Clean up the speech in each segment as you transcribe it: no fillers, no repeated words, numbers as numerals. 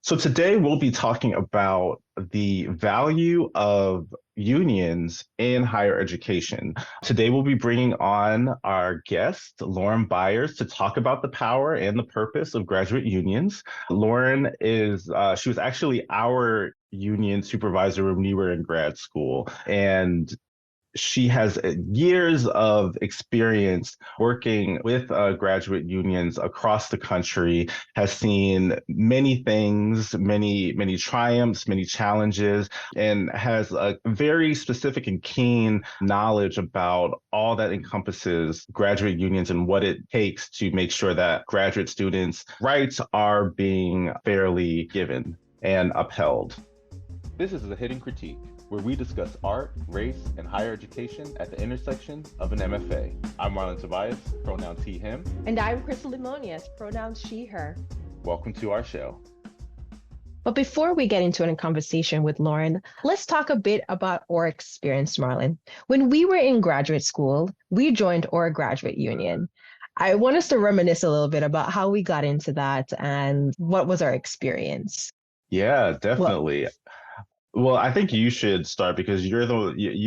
So today we'll be talking about the value of unions in higher education. Today we'll be bringing on our guest, Lauren Byers, to talk about the power and the purpose of graduate unions. Lauren she was actually our union supervisor when we were in grad school. And she has years of experience working with graduate unions across the country, has seen many things, many triumphs, many challenges, and has a very specific and keen knowledge about all that encompasses graduate unions and what it takes to make sure that graduate students' rights are being fairly given and upheld. This is The Hidden Critique, where we discuss art, race, and higher education at the intersection of an MFA. I'm Marlon Tobias, pronouns he, him. And I'm Krystle and Lemonias, pronouns she, her. Welcome to our show. But before we get into a conversation with Lauren, let's talk a bit about our experience, Marlon. When we were in graduate school, we joined our graduate union. I want us to reminisce a little bit about how we got into that and what was our experience. Yeah, definitely. Well, I think you should start because you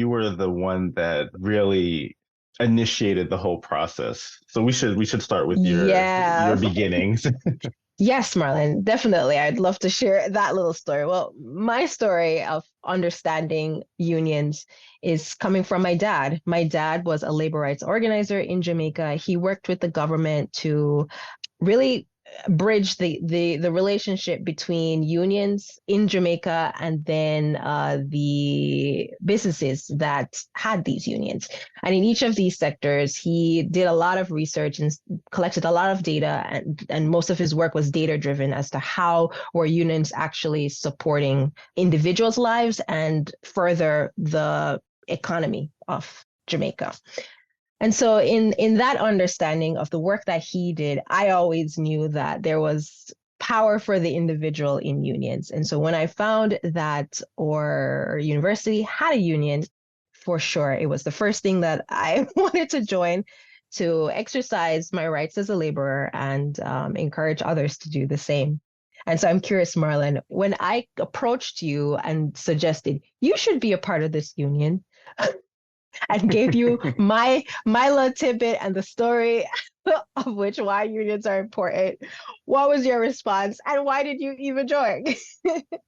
were the one that really initiated the whole process. So we should start with your beginnings. Yes, Marlon, definitely. I'd love to share that little story. Well, my story of understanding unions is coming from my dad. My dad was a labor rights organizer in Jamaica. He worked with the government to really bridge the relationship between unions in Jamaica and then the businesses that had these unions. And in each of these sectors, he did a lot of research and collected a lot of data, and most of his work was data driven as to how were unions actually supporting individuals' lives and further the economy of Jamaica. And so in that understanding of the work that he did, I always knew that there was power for the individual in unions. And so when I found that our university had a union, for sure, it was the first thing that I wanted to join to exercise my rights as a laborer and encourage others to do the same. And so I'm curious, Marlon, when I approached you and suggested you should be a part of this union, and gave you my little tidbit and the story of why unions are important. What was your response, and why did you even join?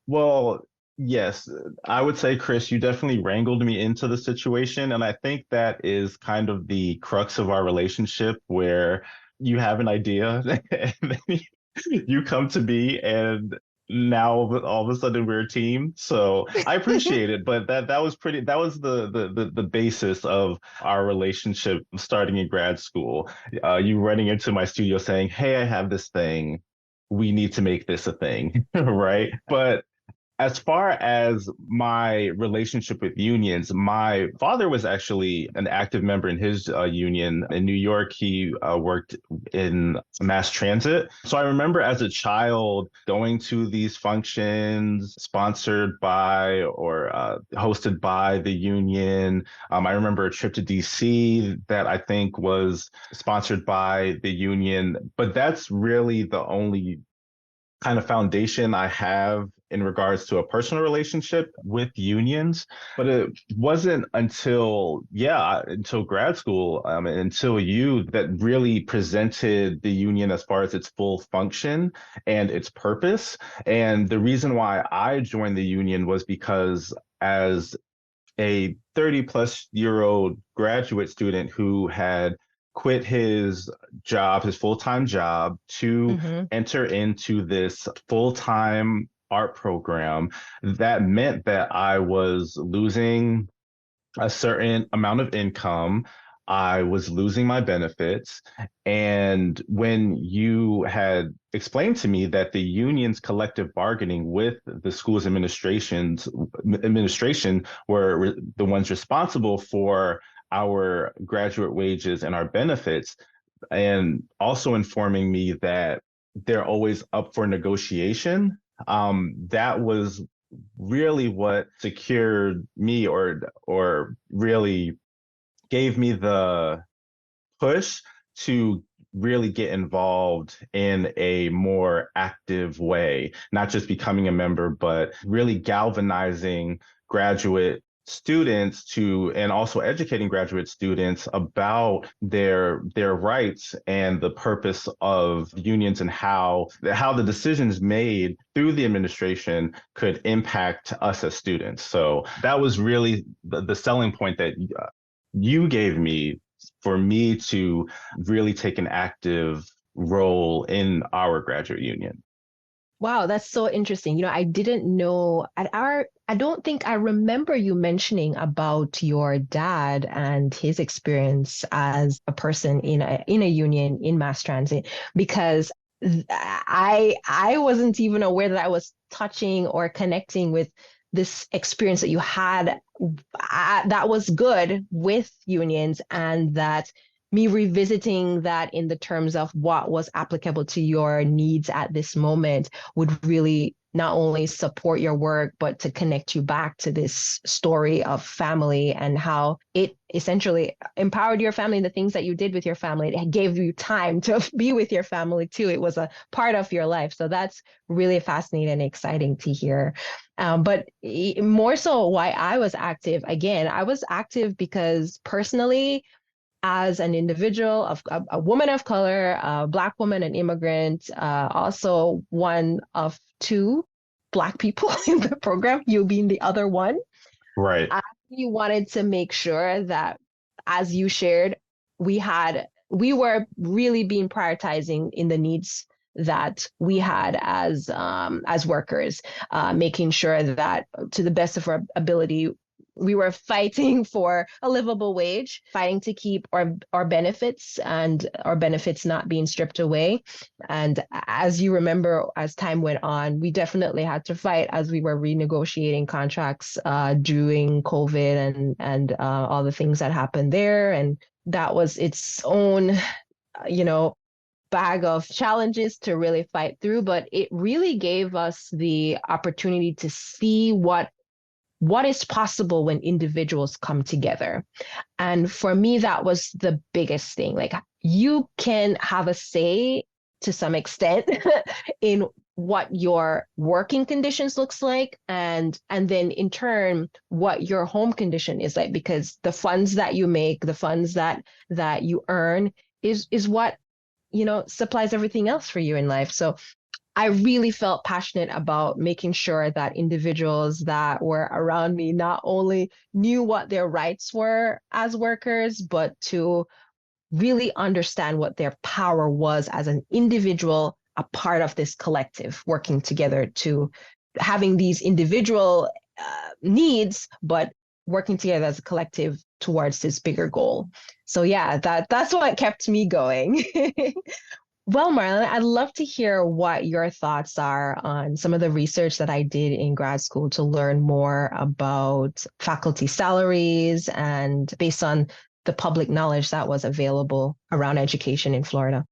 Well, yes, I would say, Chris, you definitely wrangled me into the situation, and I think that is kind of the crux of our relationship, where you have an idea and then you come to me and now all of a sudden we're a team. So I appreciate it, but that was the basis of our relationship starting in grad school. You running into my studio saying, "Hey, I have this thing. We need to make this a thing," right? But as far as my relationship with unions, my father was actually an active member in his union. In New York, he worked in mass transit. So I remember as a child going to these functions sponsored by or hosted by the union. I remember a trip to DC that I think was sponsored by the union. But that's really the only kind of foundation I have in regards to a personal relationship with unions. But it wasn't until grad school, until you that really presented the union as far as its full function and its purpose. And the reason why I joined the union was because as a 30-plus-year-old graduate student who had quit his job, his full-time job, to enter into this full-time art program, that meant that I was losing a certain amount of income. I was losing my benefits. And when you had explained to me that the union's collective bargaining with the school's administration were the ones responsible for our graduate wages and our benefits, and also informing me that they're always up for negotiation, that was really what secured me or really gave me the push to really get involved in a more active way, not just becoming a member, but really galvanizing graduate students to, and also educating graduate students about their rights and the purpose of unions, and how the decisions made through the administration could impact us as students. So that was really the selling point that you gave me for me to really take an active role in our graduate union. Wow, that's so interesting. I didn't know I don't think I remember you mentioning about your dad and his experience as a person in a union in mass transit, because I wasn't even aware that I was touching or connecting with this experience that you had that was good with unions, and that me revisiting that in the terms of what was applicable to your needs at this moment would really not only support your work, but to connect you back to this story of family and how it essentially empowered your family, the things that you did with your family. It gave you time to be with your family too. It was a part of your life. So that's really fascinating and exciting to hear. But more so why I was active, again, I was active because personally, as an individual, of a woman of color, a Black woman, an immigrant, also one of two Black people in the program, you being the other one. Right. I really wanted to make sure that, as you shared, we were really being prioritizing in the needs that we had as workers, making sure that to the best of our ability we were fighting for a livable wage, fighting to keep our benefits and our benefits not being stripped away. And as you remember, as time went on, we definitely had to fight as we were renegotiating contracts during COVID and all the things that happened there. And that was its own, you know, bag of challenges to really fight through, but it really gave us the opportunity to see what is possible when individuals come together. And for me, that was the biggest thing. Like, you can have a say to some extent in what your working conditions looks like, and then in turn what your home condition is like, because the funds that you make, the funds that you earn is what supplies everything else for you in life. So I really felt passionate about making sure that individuals that were around me not only knew what their rights were as workers, but to really understand what their power was as an individual, a part of this collective, working together to having these individual needs, but working together as a collective towards this bigger goal. So yeah, that's what kept me going. Well, Marlon, I'd love to hear what your thoughts are on some of the research that I did in grad school to learn more about faculty salaries and based on the public knowledge that was available around education in Florida.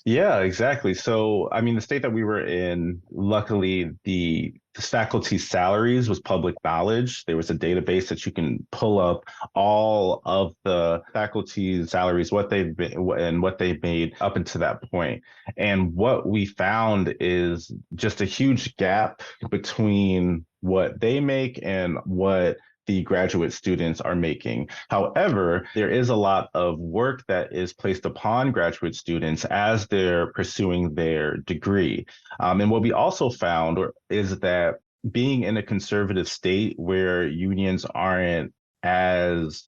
Yeah, exactly. So, I mean, the state that we were in, luckily, the faculty salaries was public knowledge. There was a database that you can pull up all of the faculty salaries, what they've been and what they've made up until that point. And what we found is just a huge gap between what they make and what the graduate students are making. However, there is a lot of work that is placed upon graduate students as they're pursuing their degree. And what we also found is that being in a conservative state where unions aren't as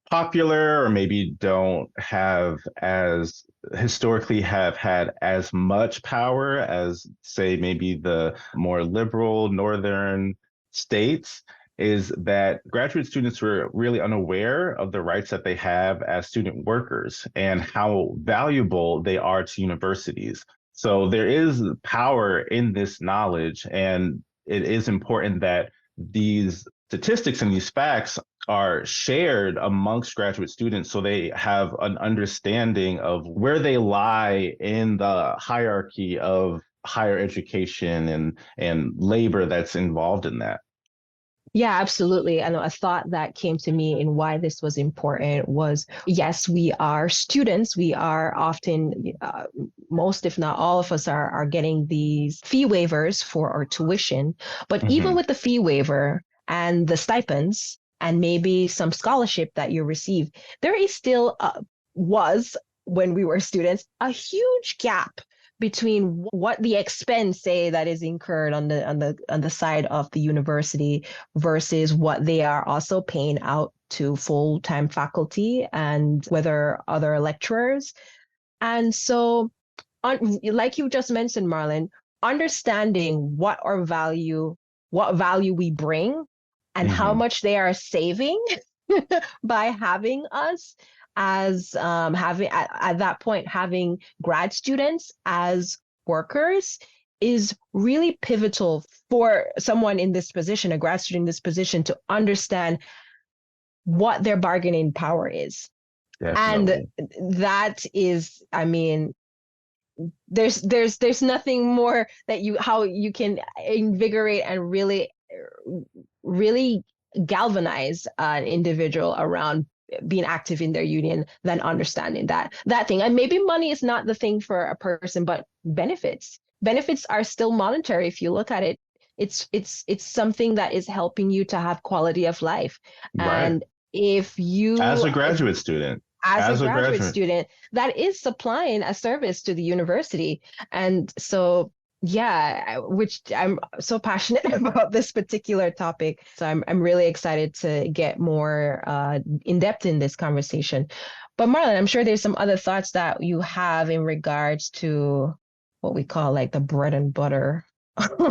popular, or maybe don't have as historically have had as much power as, say, maybe the more liberal northern states, is that graduate students were really unaware of the rights that they have as student workers and how valuable they are to universities. So there is power in this knowledge, and it is important that these statistics and these facts are shared amongst graduate students so they have an understanding of where they lie in the hierarchy of higher education and labor that's involved in that. Yeah, absolutely. And a thought that came to me in why this was important was yes, we are students. We are often, most, if not all of us, are getting these fee waivers for our tuition. But even Hmm. with the fee waiver and the stipends, and maybe some scholarship that you receive, there is still, was when we were students, a huge gap between what the expense say that is incurred on the side of the university versus what they are also paying out to full-time faculty and whether other lecturers. And so, like you just mentioned, Marlon, understanding what value we bring and how Hmm. much they are saving by having us as having at that point having grad students as workers is really pivotal for someone in this position, a grad student in this position, to understand what their bargaining power is. And Definitely. that is, I mean, there's nothing more that you how you can invigorate and really galvanize an individual around being active in their union than understanding that thing. And maybe money is not the thing for a person, but benefits are still monetary. If you look at it, it's something that is helping you to have quality of life. Right. And if As you a graduate student, as a as a graduate graduate. student, that is supplying a service to the university. And so, yeah, which I'm so passionate about this particular topic. So I'm really excited to get more in depth in this conversation. But Marlon, I'm sure there's some other thoughts that you have in regards to what we call like the bread and butter.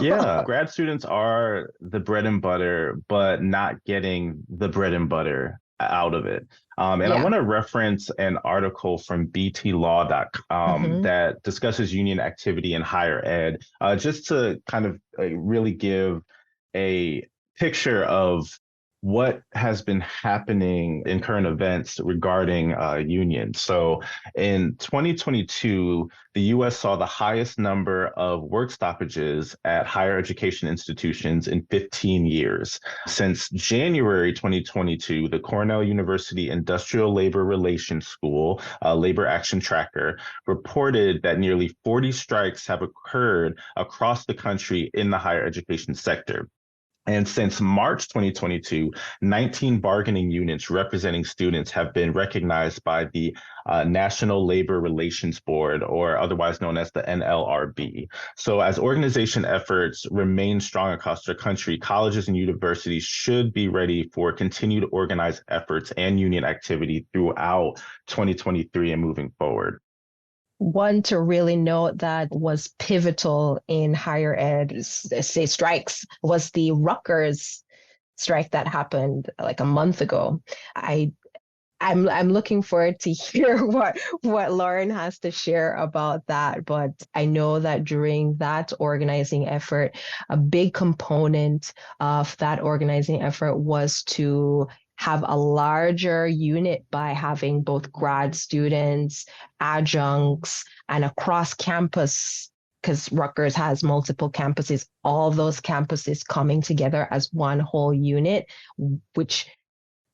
Yeah, grad students are the bread and butter, but not getting the bread and butter out of it. And I Yeah. want to reference an article from btlaw.com Hmm. that discusses union activity in higher ed, just to kind of really give a picture of what has been happening in current events regarding unions. So in 2022, the US saw the highest number of work stoppages at higher education institutions in 15 years. Since January 2022, the Cornell University Industrial Labor Relations School, Labor Action Tracker, reported that nearly 40 strikes have occurred across the country in the higher education sector. And since March 2022, 19 bargaining units representing students have been recognized by the National Labor Relations Board, or otherwise known as the NLRB. So, as organization efforts remain strong across the country, colleges and universities should be ready for continued organized efforts and union activity throughout 2023 and moving forward. One to really note that was pivotal in higher ed, say strikes, was the Rutgers strike that happened like a month ago. I I'm looking forward to hear what Lauren has to share about that. But I know that during that organizing effort, a big component of that organizing effort was to have a larger unit by having both grad students, adjuncts, and across campus, because Rutgers has multiple campuses, all those campuses coming together as one whole unit, which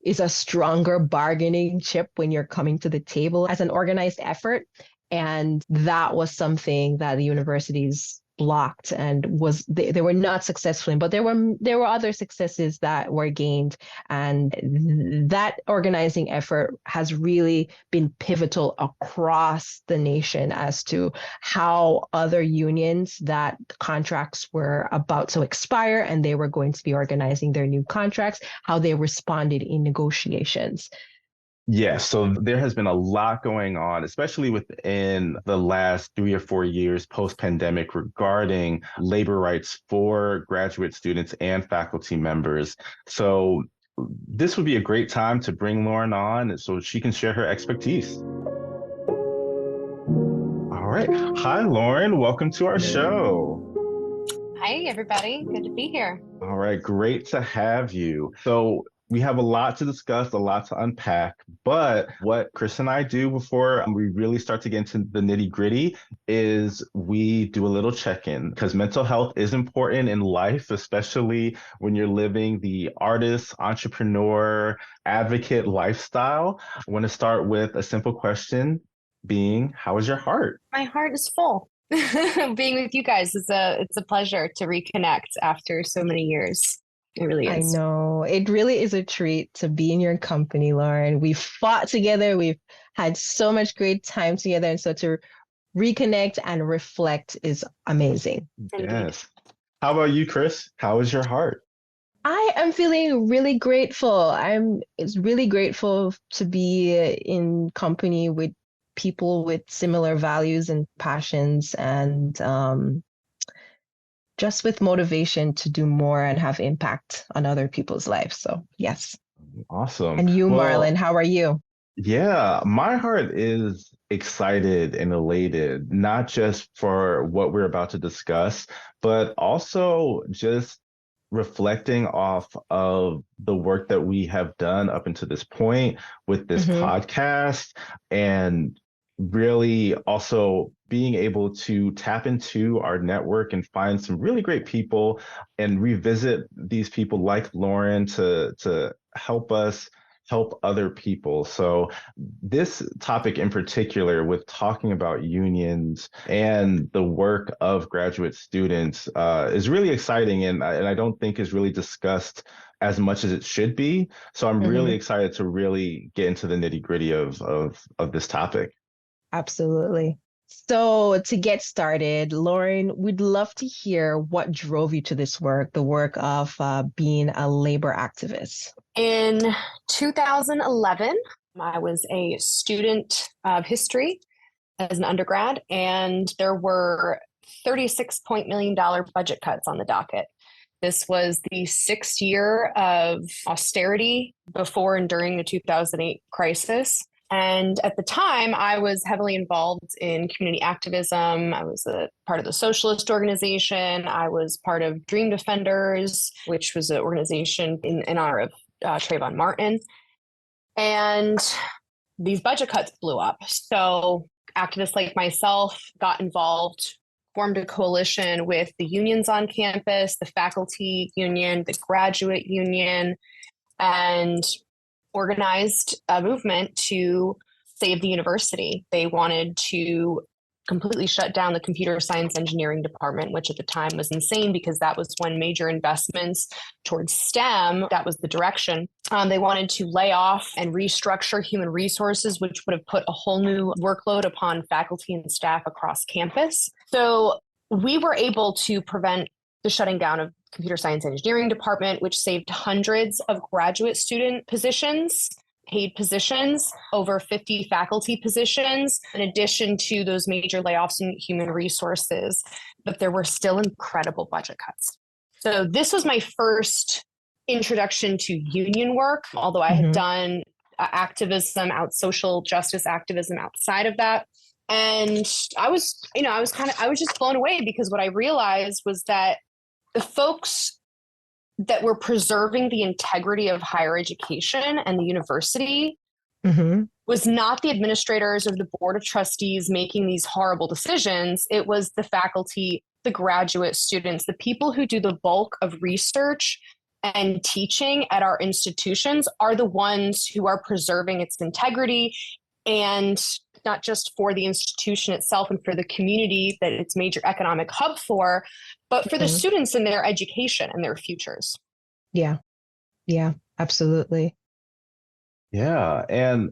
is a stronger bargaining chip when you're coming to the table as an organized effort. And that was something that the universities blocked and they were not successful in, but there were other successes that were gained. And that organizing effort has really been pivotal across the nation as to how other unions that contracts were about to expire and they were going to be organizing their new contracts, how they responded in negotiations. Yes, so there has been a lot going on, especially within the last 3 or 4 years post-pandemic regarding labor rights for graduate students and faculty members. So this would be a great time to bring Lauren on so she can share her expertise. All right. Hi, Lauren. Welcome to our show. Hi, everybody. Good to be here. All right, great to have you. So we have a lot to discuss, a lot to unpack. But what Chris and I do before we really start to get into the nitty gritty is we do a little check in because mental health is important in life, especially when you're living the artist, entrepreneur, advocate lifestyle. I want to start with a simple question being, how is your heart? My heart is full. Being with you guys is it's a pleasure to reconnect after so many years. It really I is. know. It really is a treat to be in your company, Lauren. We've fought together. We've had so much great time together. And so to reconnect and reflect is amazing. Indeed. Yes. How about you, Chris? How is your heart? I am feeling really grateful. It's really grateful to be in company with people with similar values and passions and just with motivation to do more and have impact on other people's lives. So, yes. Awesome. And you, Marlon, Well, how are you? yeah, my heart is excited and elated, not just for what we're about to discuss, but also just reflecting off of the work that we have done up until this point with this Hmm. podcast and really also being able to tap into our network and find some really great people and revisit these people like Lauren to help us help other people. So this topic in particular with talking about unions and the work of graduate students is really exciting and I don't think is really discussed as much as it should be. So I'm really Hmm. excited to really get into the nitty gritty of this topic. Absolutely. So, to get started, Lauren, we'd love to hear what drove you to this work, the work of being a labor activist. In 2011, I was a student of history as an undergrad, and there were $36 million budget cuts on the docket. This was the sixth year of austerity before and during the 2008 crisis. And at the time, I was heavily involved in community activism. I was a part of the socialist organization. I was part of Dream Defenders, which was an organization in honor of Trayvon Martin. And these budget cuts blew up. So activists like myself got involved, formed a coalition with the unions on campus, the faculty union, the graduate union, and organized a movement to save the university. They wanted to completely shut down the computer science engineering department, which at the time was insane because that was when major investments towards STEM, that was the direction. They wanted to lay off and restructure human resources, which would have put a whole new workload upon faculty and staff across campus. So we were able to prevent the shutting down of computer science engineering department, which saved hundreds of graduate student positions, paid positions, over 50 faculty positions, in addition to those major layoffs in human resources. But there were still incredible budget cuts. So this was my first introduction to union work, although I had done activism, social justice activism outside of that. And I was just blown away because what I realized was that the folks that were preserving the integrity of higher education and the university was not the administrators or the board of trustees making these horrible decisions. It was the faculty, the graduate students, the people who do the bulk of research and teaching at our institutions are the ones who are preserving its integrity, and not just for the institution itself and for the community that it's major economic hub for, but for the students and their education and their futures. Yeah. Yeah, absolutely. Yeah. And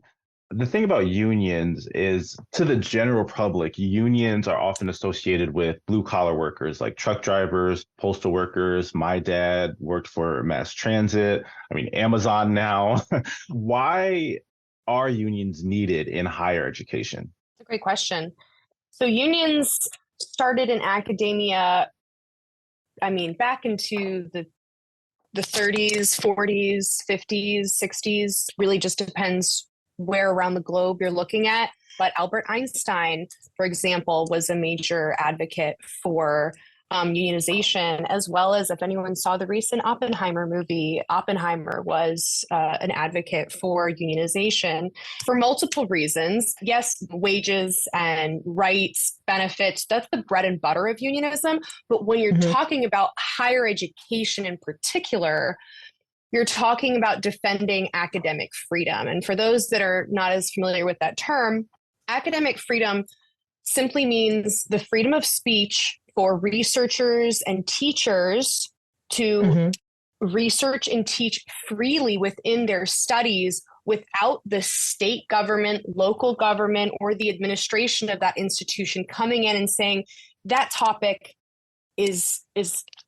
the thing about unions is to the general public, unions are often associated with blue collar workers like truck drivers, postal workers. My dad worked for mass transit. I mean, Amazon now. Why are unions needed in higher education? That's a great question. So unions started in academia, I mean, back into the 30s, 40s, 50s, 60s, really just depends where around the globe you're looking at. But Albert Einstein, for example, was a major advocate for unionization, as well as if anyone saw the recent Oppenheimer movie, Oppenheimer was an advocate for unionization for multiple reasons. Yes, wages and rights, benefits, that's the bread and butter of unionism. But when you're talking about higher education in particular, you're talking about defending academic freedom. And for those that are not as familiar with that term, academic freedom simply means the freedom of speech for researchers and teachers to research and teach freely within their studies without the state government, local government, or the administration of that institution coming in and saying that topic is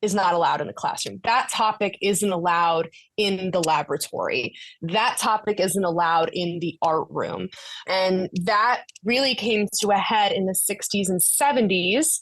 not allowed in the classroom. That topic isn't allowed in the laboratory. That topic isn't allowed in the art room. And that really came to a head in the 60s and 70s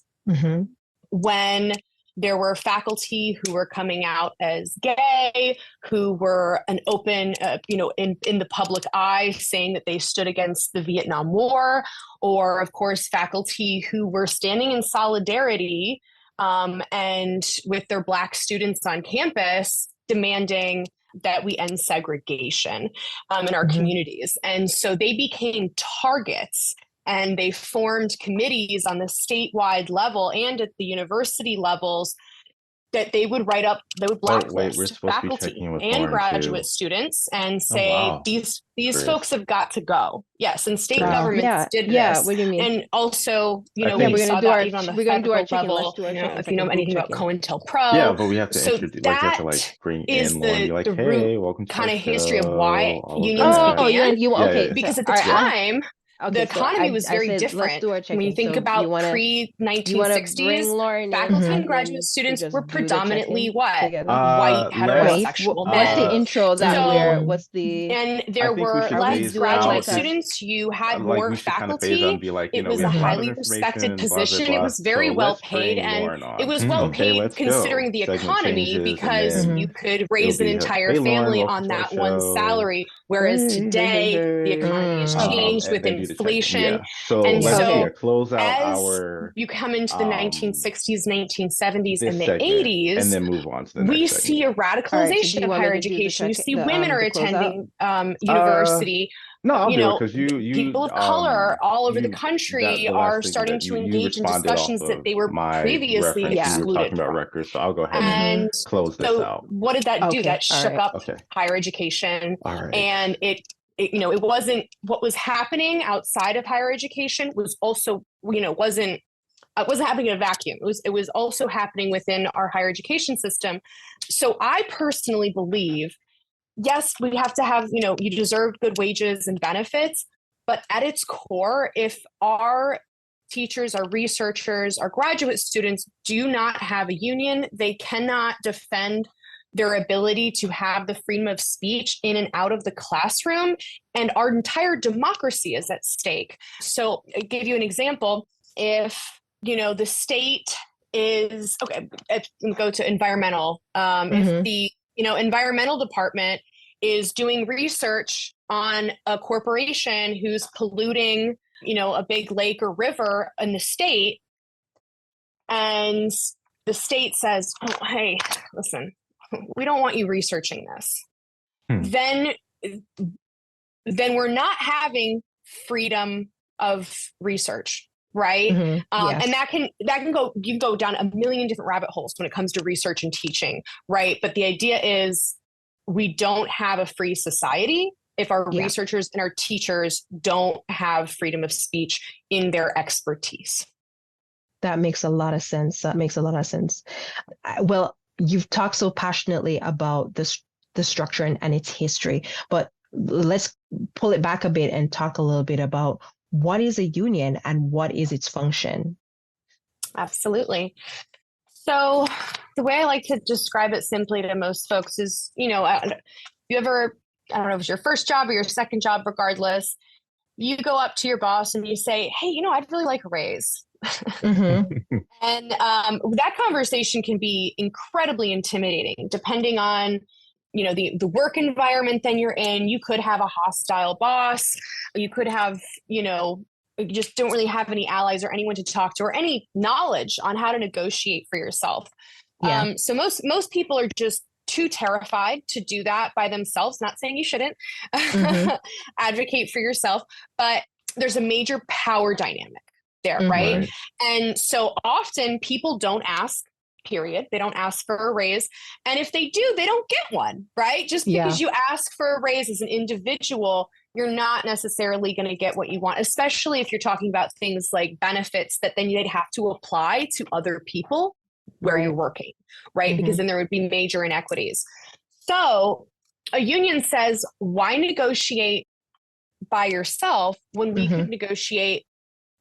when there were faculty who were coming out as gay, who were an open, in the public eye saying that they stood against the Vietnam War, or of course, faculty who were standing in solidarity and with their Black students on campus demanding that we end segregation in our communities. And so they became targets, and they formed committees on the statewide level and at the university levels that they would blacklist faculty and graduate students and say, these folks have got to go. Yes, and state governments did this. What do you mean? And also, we saw that even on the federal level. If you know anything about COINTELPRO. Yeah, but we have to introduce, you have to bring in Lauren, be like, hey, welcome to kind of history of why unions began. Because at the time, the economy was very different. When you think about pre-1960s, faculty and graduate students were predominantly what? White heterosexual men. What's the intro that and there were less graduate students. You had more faculty. It was a highly respected position. It was very well paid, and it was well paid considering the economy, because you could raise an entire family on that one salary. Whereas today, the economy has changed with inflation. So and so close out as you come into the 1960s, 1970s, and the 80s, and then move on to the next we see a radicalization of higher education. You see women are attending university. No, I'll do it because you people of color all over the country are starting to engage in discussions that they were previously excluded. You were talking about records, so I'll go ahead and close this out. What did that do? That shook up higher education, and it wasn't what was happening outside of higher education was also wasn't happening in a vacuum. It was also happening within our higher education system. So I personally believe, yes, we have to have, you deserve good wages and benefits, but at its core, if our teachers, our researchers, our graduate students do not have a union, they cannot defend their ability to have the freedom of speech in and out of the classroom, and our entire democracy is at stake. So I'll give you an example. If, the state is, go to environmental. If the, environmental department is doing research on a corporation who's polluting, a big lake or river in the state, and the state says, oh, hey, listen, we don't want you researching this. Then we're not having freedom of research, right? And that can go, you can go down a million different rabbit holes when it comes to research and teaching, right? But the idea is we don't have a free society if our researchers and our teachers don't have freedom of speech in their expertise. That makes a lot of sense. Well, you've talked so passionately about the structure and its history, but let's pull it back a bit and talk a little bit about what is a union and what is its function. Absolutely. So the way I like to describe it simply to most folks is, you ever, I don't know if it's your first job or your second job, regardless, you go up to your boss and you say, hey, I'd really like a raise. And that conversation can be incredibly intimidating, depending on, the work environment that you're in. You could have a hostile boss. You could have, you just don't really have any allies or anyone to talk to or any knowledge on how to negotiate for yourself. Yeah. So most people are just too terrified to do that by themselves. Not saying you shouldn't advocate for yourself, but there's a major power dynamic there, right? And so often people don't ask, period. They don't ask for a raise. And if they do, they don't get one, right? Just because you ask for a raise as an individual, you're not necessarily going to get what you want, especially if you're talking about things like benefits that then they'd have to apply to other people where you're working, right? Because then there would be major inequities. So a union says, why negotiate by yourself when we could negotiate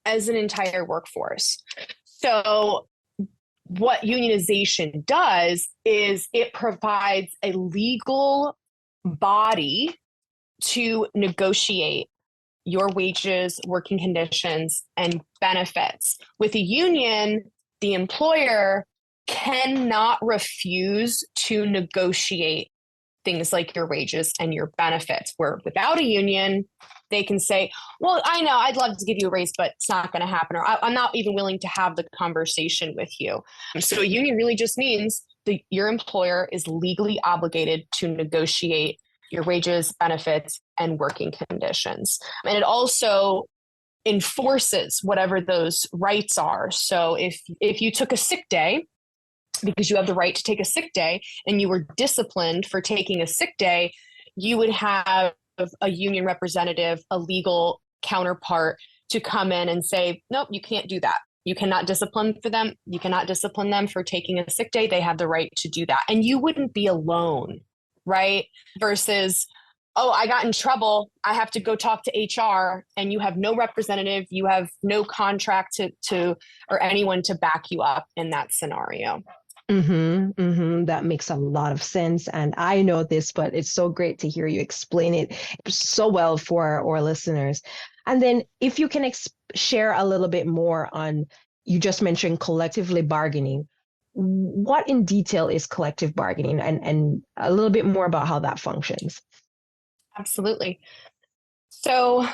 as an entire workforce? So what unionization does is it provides a legal body to negotiate your wages, working conditions, and benefits. With a union, the employer cannot refuse to negotiate things like your wages and your benefits, where without a union, they can say, well, I know I'd love to give you a raise, but it's not going to happen. Or I'm not even willing to have the conversation with you. So a union really just means that your employer is legally obligated to negotiate your wages, benefits, and working conditions. And it also enforces whatever those rights are. So if you took a sick day, because you have the right to take a sick day, and you were disciplined for taking a sick day, you would have a union representative, a legal counterpart, to come in and say, nope, you can't do that. You cannot discipline for them. You cannot discipline them for taking a sick day. They have the right to do that. And you wouldn't be alone, right? Versus, oh, I got in trouble, I have to go talk to HR, and you have no representative, you have no contract to or anyone to back you up in that scenario. That makes a lot of sense. And I know this, but it's so great to hear you explain it so well for our listeners. And then if you can share a little bit more on, you just mentioned collectively bargaining. What in detail is collective bargaining, and a little bit more about how that functions? Absolutely. So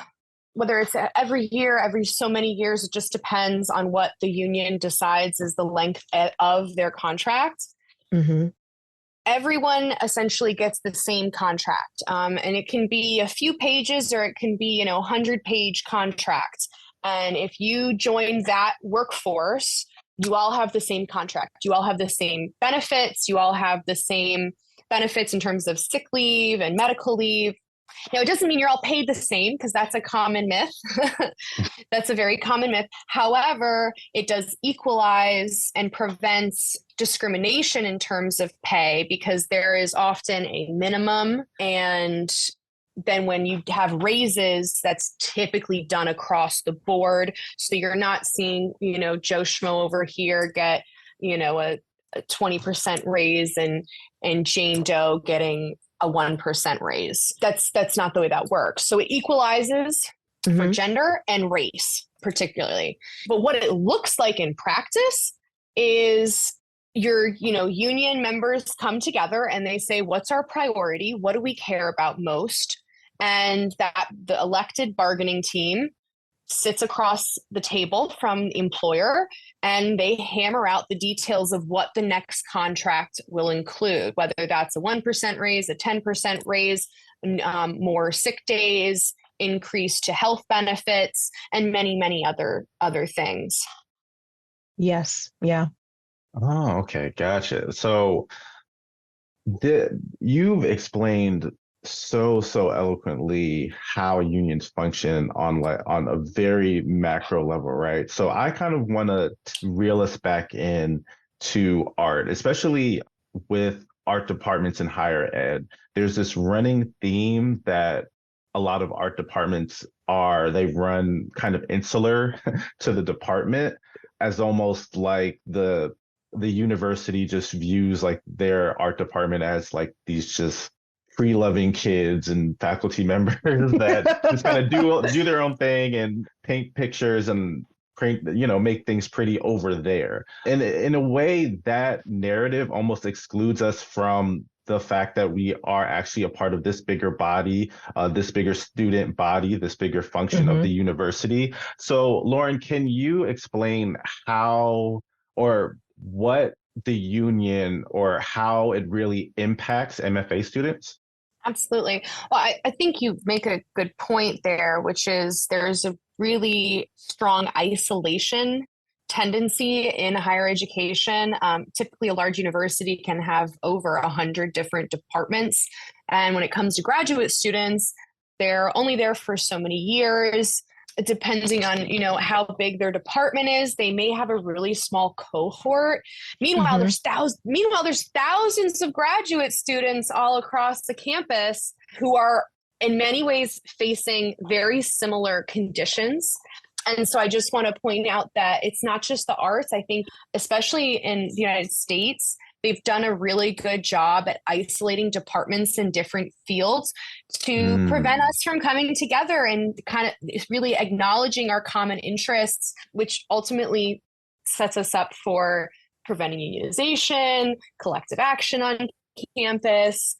whether it's every year, every so many years, it just depends on what the union decides is the length of their contract. Everyone essentially gets the same contract. And it can be a few pages, or it can be, 100-page contract. And if you join that workforce, you all have the same contract. You all have the same benefits. You all have the same benefits in terms of sick leave and medical leave. Now, it doesn't mean you're all paid the same, because that's a common myth. That's a very common myth. However, it does equalize and prevents discrimination in terms of pay, because there is often a minimum. And then when you have raises, that's typically done across the board. So you're not seeing, Joe Schmo over here get, a 20% raise and Jane Doe getting a 1% raise. That's not the way that works. So it equalizes for gender and race, particularly. But what it looks like in practice is your, union members come together and they say, what's our priority? What do we care about most? And that the elected bargaining team sits across the table from the employer, and they hammer out the details of what the next contract will include, whether that's a 1% raise, a 10% raise, more sick days, increase to health benefits, and many, many other things. Yes. Yeah. Oh, okay. Gotcha. So you've explained so eloquently how unions function on a very macro level, right? So I kind of want to reel us back in to art, especially with art departments in higher ed. There's this running theme that a lot of art departments they run kind of insular to the department, as almost like the university just views like their art department as like these just free-loving kids and faculty members that just kind of do their own thing and paint pictures and make things pretty over there. And in a way, that narrative almost excludes us from the fact that we are actually a part of this bigger body, this bigger student body, this bigger function of the university. So, Lauren, can you explain how or what the union or how it really impacts MFA students? Absolutely. Well, I think you make a good point there, which is there's a really strong isolation tendency in higher education. Typically, a large university can have over 100 different departments. And when it comes to graduate students, they're only there for so many years. Depending on how big their department is, they may have a really small cohort. Meanwhile, there's thousands of graduate students all across the campus who are in many ways facing very similar conditions. And so I just want to point out that it's not just the arts. I think, especially in the United States, they've done a really good job at isolating departments in different fields to prevent us from coming together and kind of really acknowledging our common interests, which ultimately sets us up for preventing unionization, collective action on campus.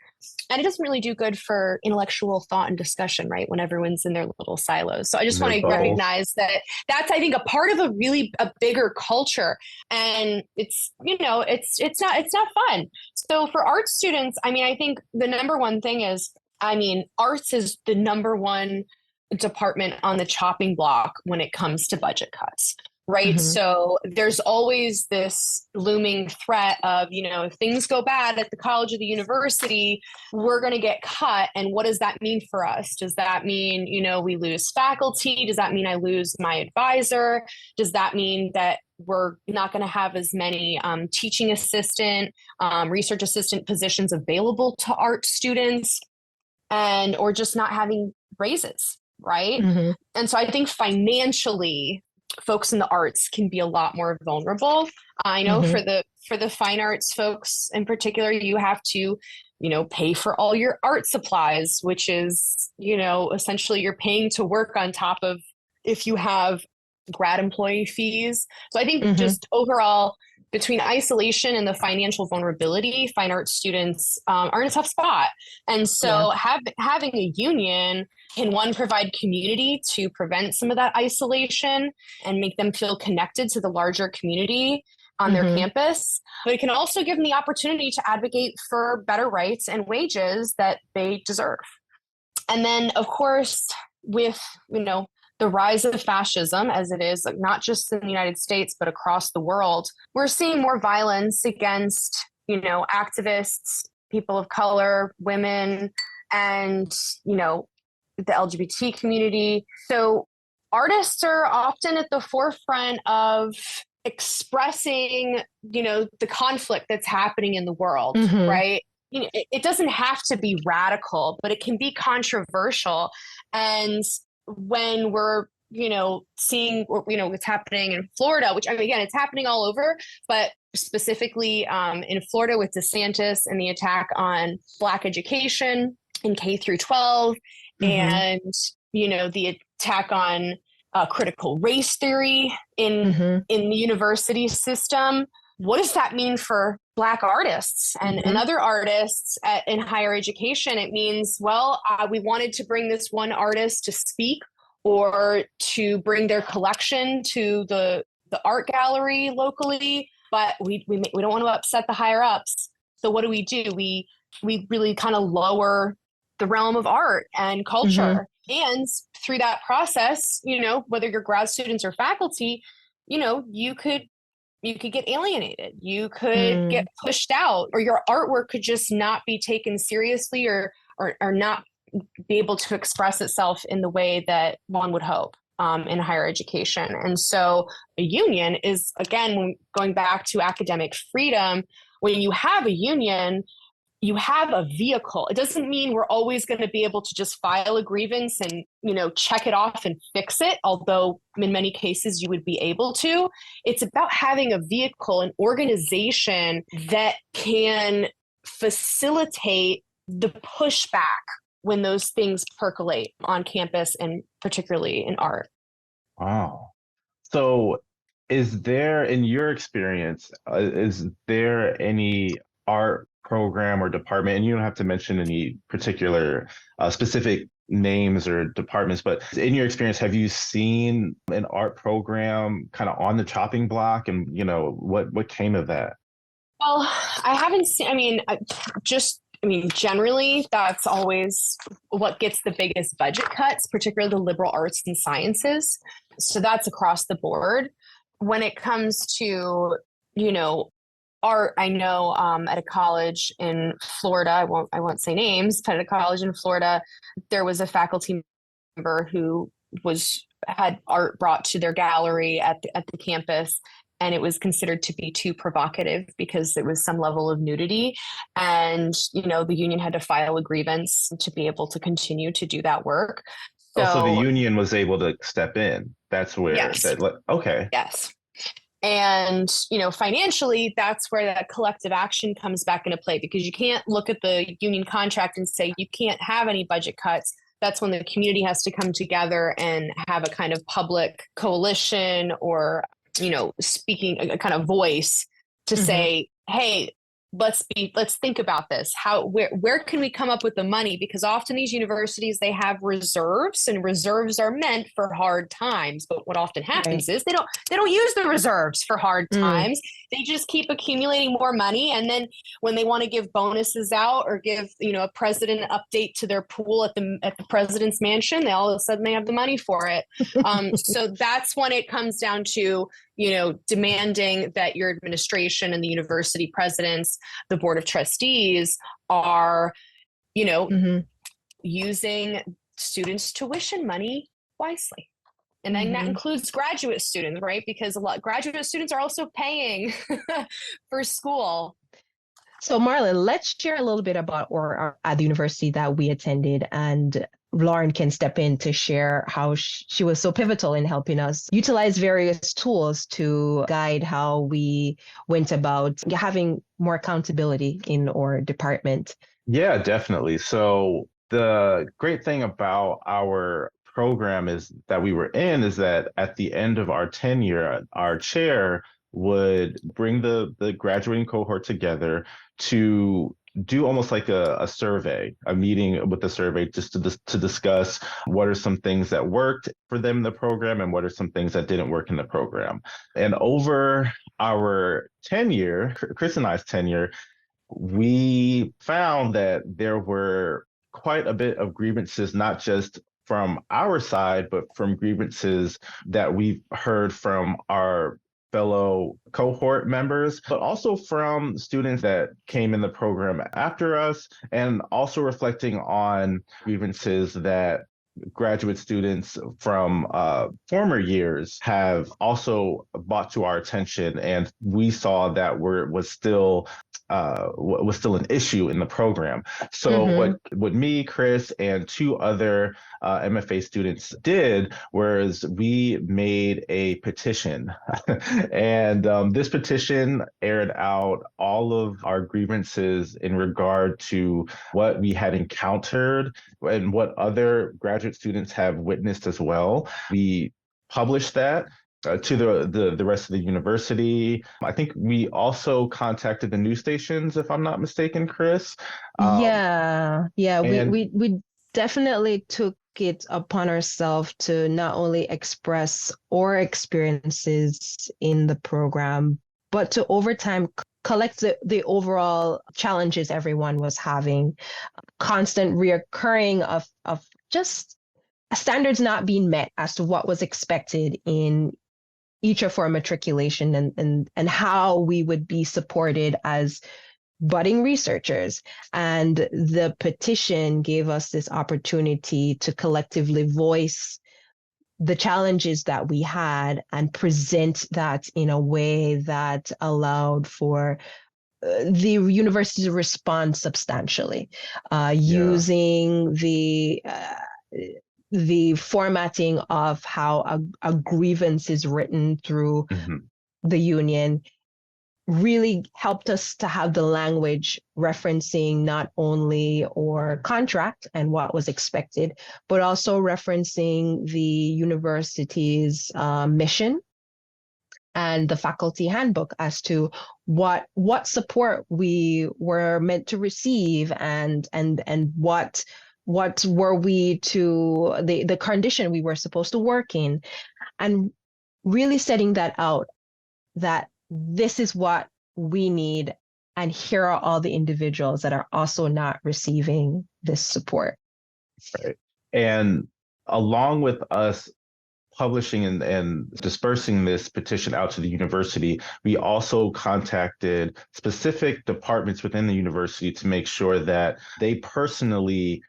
And it doesn't really do good for intellectual thought and discussion, right? When everyone's in their little silos. So I just want to recognize that that's, I think, a part of a bigger culture. And it's not fun. So for art students, I mean, I think the number one thing is, arts is the number one department on the chopping block when it comes to budget cuts. Right. So there's always this looming threat of, if things go bad at the college or the university, we're going to get cut. And what does that mean for us? Does that mean, we lose faculty? Does that mean I lose my advisor? Does that mean that we're not going to have as many teaching assistant, research assistant positions available to art students, or just not having raises? Right. And so I think financially, folks in the arts can be a lot more vulnerable. I know for the fine arts folks in particular, you have to, pay for all your art supplies, which is, essentially you're paying to work on top of if you have grad employee fees. So I think just overall, between isolation and the financial vulnerability, fine arts students are in a tough spot. And so having a union can, one, provide community to prevent some of that isolation and make them feel connected to the larger community on their campus. But it can also give them the opportunity to advocate for better rights and wages that they deserve. And then, of course, with, the rise of fascism, as it is, not just in the United States, but across the world, we're seeing more violence against, activists, people of color, women, and, the LGBT community. So artists are often at the forefront of expressing, the conflict that's happening in the world, right? It doesn't have to be radical, but it can be controversial. And when we're, seeing, what's happening in Florida, which, again, it's happening all over, but specifically in Florida with DeSantis and the attack on Black education in K through 12, and, the attack on critical race theory in the university system. What does that mean for Black artists and other artists in higher education? It means, we wanted to bring this one artist to speak or to bring their collection to the art gallery locally, but we don't want to upset the higher ups. So what do? We really kind of lower the realm of art and culture. And through that process, whether you're grad students or faculty, you could get alienated, you could get pushed out, or your artwork could just not be taken seriously or not be able to express itself in the way that one would hope in higher education. And so a union is, again, going back to academic freedom, when you have a union, you have a vehicle. It doesn't mean we're always going to be able to just file a grievance and, check it off and fix it, although in many cases you would be able to. It's about having a vehicle, an organization that can facilitate the pushback when those things percolate on campus and particularly in art. Wow. So is there, in your experience, is there any art program or department, and you don't have to mention any particular specific names or departments, but in your experience, have you seen an art program kind of on the chopping block, and what came of that? Well, I haven't seen, generally, that's always what gets the biggest budget cuts, particularly the liberal arts and sciences. So that's across the board. When it comes to, art, I know at a college in Florida, I won't say names, but at a college in Florida, there was a faculty member who had art brought to their gallery at the campus, and it was considered to be too provocative because it was some level of nudity. And, the union had to file a grievance to be able to continue to do that work. So the union was able to step in. That's where yes. Okay. Yes. And, financially, that's where that collective action comes back into play, because you can't look at the union contract and say you can't have any budget cuts. That's when the community has to come together and have a kind of public coalition or, speaking a kind of voice to say, hey, let's think about this. Where can we come up with the money? Because often these universities, they have reserves, and reserves are meant for hard times. But what often happens is they don't use the reserves for hard times. They just keep accumulating more money. And then when they want to give bonuses out or give, a president update to their pool at the president's mansion, they all of a sudden they have the money for it. So that's when it comes down to, demanding that your administration and the university presidents, the board of trustees are, using students' tuition money wisely. And then that includes graduate students, right? Because a lot graduate students are also paying for school. So Marlon, let's share a little bit about at the university that we attended, and Lauren can step in to share how she was so pivotal in helping us utilize various tools to guide how we went about having more accountability in our department. Yeah, definitely. So the great thing about our program is that we were in is that at the end of our tenure, our chair would bring the graduating cohort together to do almost like a survey, a meeting with the survey, just to discuss what are some things that worked for them in the program and what are some things that didn't work in the program. And over our tenure, Chris and I's tenure, we found that there were quite a bit of grievances, not just from our side, but from grievances that we've heard from our fellow cohort members, but also from students that came in the program after us, and also reflecting on grievances that graduate students from former years have also brought to our attention, and we saw that was still an issue in the program. So what me, Chris, and two other MFA students did was we made a petition, and this petition aired out all of our grievances in regard to what we had encountered and what other graduate students have witnessed as well. We published that to the rest of the university. I think we also contacted the news stations, if I'm not mistaken, Chris. We definitely took it upon ourselves to not only express our experiences in the program, but to over time collect the overall challenges everyone was having, constant reoccurring of just standards not being met as to what was expected in each of our matriculation, and how we would be supported as budding researchers. And the petition gave us this opportunity to collectively voice the challenges that we had and present that in a way that allowed for the university to respond substantially, using the formatting of how a grievance is written through the union really helped us to have the language referencing not only our contract and what was expected, but also referencing the university's mission and the faculty handbook as to what support we were meant to receive, and what were we to the condition we were supposed to work in, and really setting that out, that this is what we need, and here are all the individuals that are also not receiving this support. Right. And along with us publishing and dispersing this petition out to the university, we also contacted specific departments within the university to make sure that they personally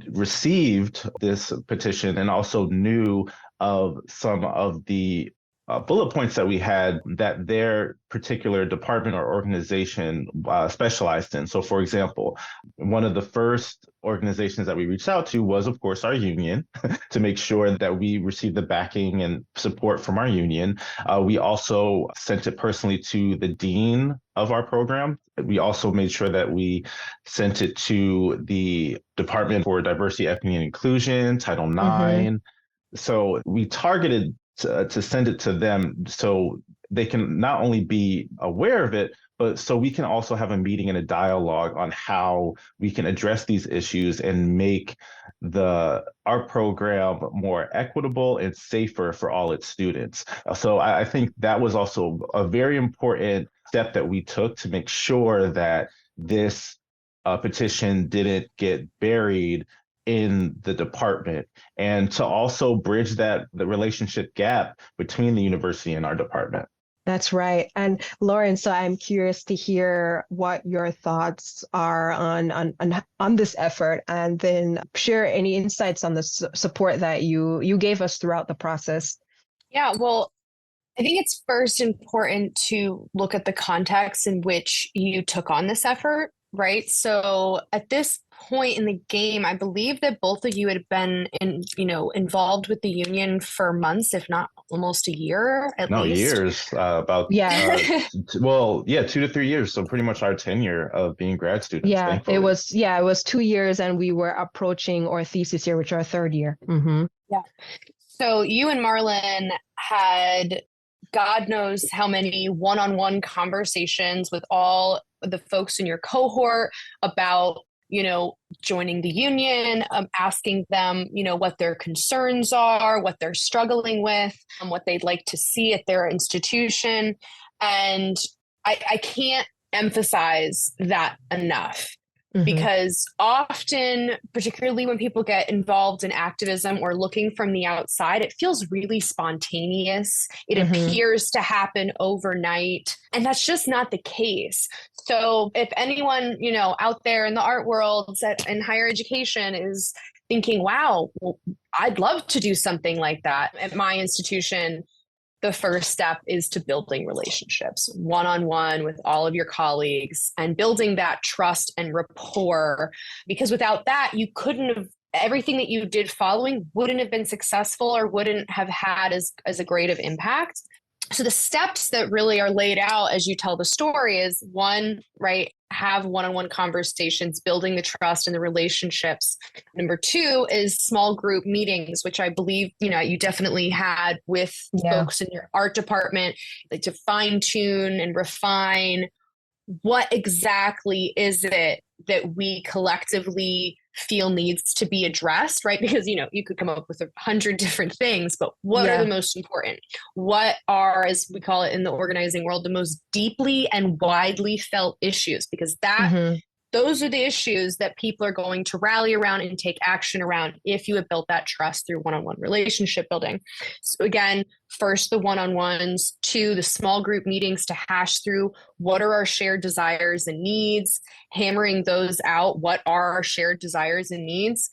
received this petition and also knew of some of the bullet points that we had that their particular department or organization specialized in. So, for example, one of the first organizations that we reached out to was, of course, our union to make sure that we received the backing and support from our union. We also sent it personally to the dean of our program. We also made sure that we sent it to the Department for Diversity, Equity, and Inclusion, Title IX. Mm-hmm. So we targeted to send it to them so they can not only be aware of it, but so we can also have a meeting and a dialogue on how we can address these issues and make our program more equitable and safer for all its students. So I think that was also a very important step that we took to make sure that this petition didn't get buried in the department, and to also bridge the relationship gap between the university and our department. That's right. And Lauren, so I'm curious to hear what your thoughts are on this effort, and then share any insights on the support that you gave us throughout the process. Yeah, well, I think it's first important to look at the context in which you took on this effort, right? So at this point in the game, I believe that both of you had been involved with the union for months, if not almost a year at least. Years, about 2 to 3 years. So pretty much our tenure of being grad students. Yeah, thankfully. it was 2 years, and we were approaching our thesis year, which is our third year. Mm-hmm. Yeah. So you and Marlon had God knows how many one-on-one conversations with all the folks in your cohort about joining the union, asking them, what their concerns are, what they're struggling with, what they'd like to see at their institution. And I can't emphasize that enough. Mm-hmm. Because often, particularly when people get involved in activism or looking from the outside, it feels really spontaneous. It appears to happen overnight. And that's just not the case. So if anyone, out there in the art world in higher education is thinking, wow, well, I'd love to do something like that at my institution, the first step is to building relationships one-on-one with all of your colleagues and building that trust and rapport, because without that, you couldn't have, everything that you did following wouldn't have been successful or wouldn't have had as a great of impact. So the steps that really are laid out as you tell the story is, one, right, have one-on-one conversations, building the trust and the relationships. Number two is small group meetings, which I believe, you definitely had with folks in your art department, like to fine tune and refine what exactly is it that we collectively feel needs to be addressed, right? Because, you could come up with 100 different things, but what are the most important? What are, as we call it in the organizing world, the most deeply and widely felt issues? Because those are the issues that people are going to rally around and take action around if you have built that trust through one-on-one relationship building. So again, first, the one-on-ones, two, the small group meetings to hash through what are our shared desires and needs, hammering those out. What are our shared desires and needs?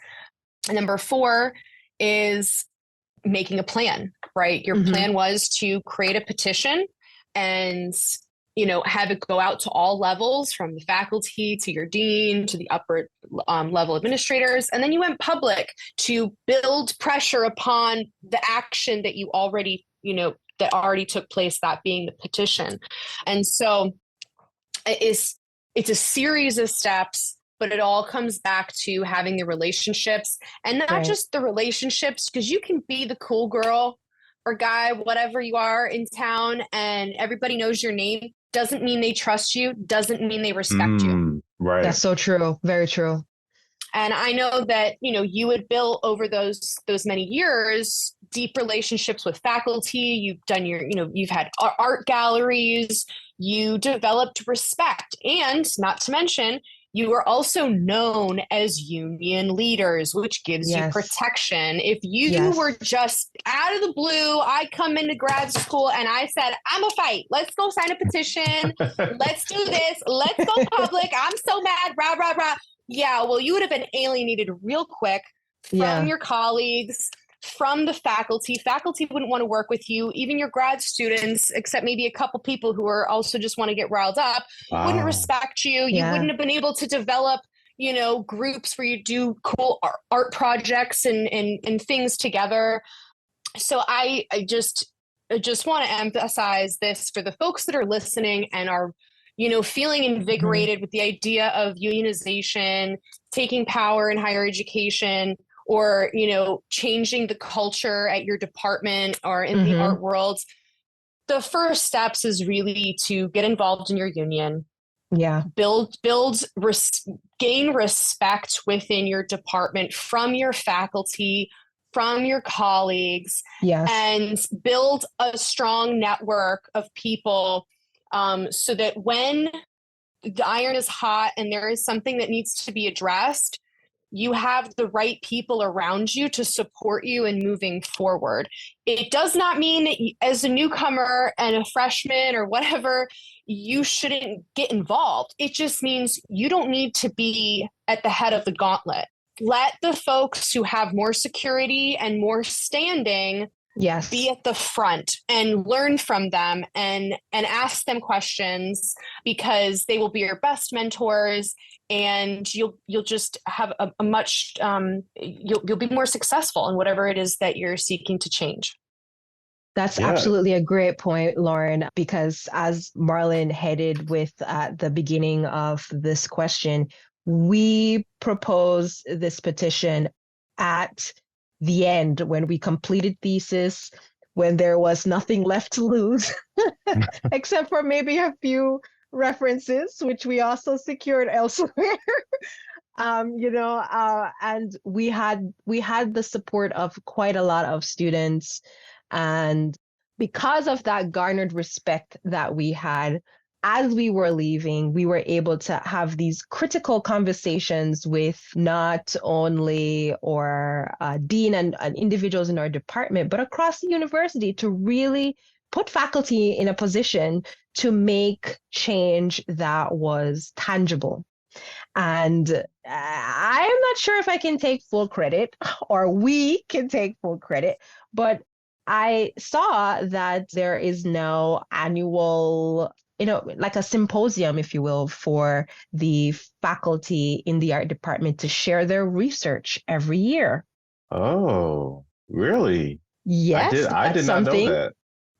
And number four is making a plan, right? Your plan was to create a petition and have it go out to all levels, from the faculty to your dean to the upper level administrators. And then you went public to build pressure upon the action that you already, that already took place, that being the petition. And so it's a series of steps, but it all comes back to having the relationships, and not just the relationships, because you can be the cool girl or guy, whatever you are in town, and everybody knows your name, doesn't mean they trust you, doesn't mean they respect you. Right. That's so true. Very true. And I know that, you had built over those many years deep relationships with faculty. You've done you've had art galleries, you developed respect, and not to mention, you were also known as union leaders, which gives you protection. If you were just out of the blue, I come into grad school and I said, I'm a fight. Let's go sign a petition. Let's do this. Let's go public. I'm so mad. Rah, rah, rah. Yeah, well, you would have been alienated real quick from your colleagues, from the faculty. Faculty wouldn't want to work with you. Even your grad students, except maybe a couple people who are also just want to get riled up, wouldn't respect you. You wouldn't have been able to develop, groups where you do cool art projects and things together. So I just want to emphasize this for the folks that are listening and are feeling invigorated with the idea of unionization, taking power in higher education, or, changing the culture at your department or in the art world. The first steps is really to get involved in your union. Yeah. Gain respect within your department from your faculty, from your colleagues, and build a strong network of people so that when the iron is hot and there is something that needs to be addressed, you have the right people around you to support you in moving forward. It does not mean that as a newcomer and a freshman or whatever, you shouldn't get involved. It just means you don't need to be at the head of the gauntlet. Let the folks who have more security and more standing be at the front and learn from them and ask them questions, because they will be your best mentors, and you'll just have a much you'll be more successful in whatever it is that you're seeking to change. That's absolutely a great point, Lauren, because as Marlon headed with at the beginning of this question, we proposed this petition at the end when we completed thesis, when there was nothing left to lose, except for maybe a few references, which we also secured elsewhere. And we had the support of quite a lot of students. And because of that garnered respect that we had, as we were leaving, we were able to have these critical conversations with not only our dean and individuals in our department, but across the university, to really put faculty in a position to make change that was tangible. And I'm not sure if I can take full credit, or we can take full credit, but I saw that there is now annual, like a symposium, if you will, for the faculty in the art department to share their research every year. Oh, really? Yes, I did not know that.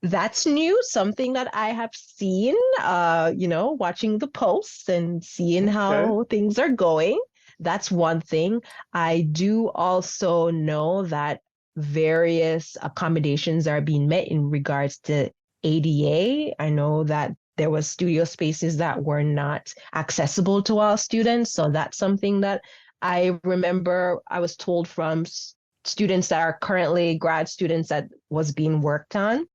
That's new, something that I have seen, watching the posts and seeing how things are going. That's one thing. I do also know that various accommodations are being met in regards to ADA. I know that there was studio spaces that were not accessible to all students. So that's something that I remember I was told from students that are currently grad students that was being worked on.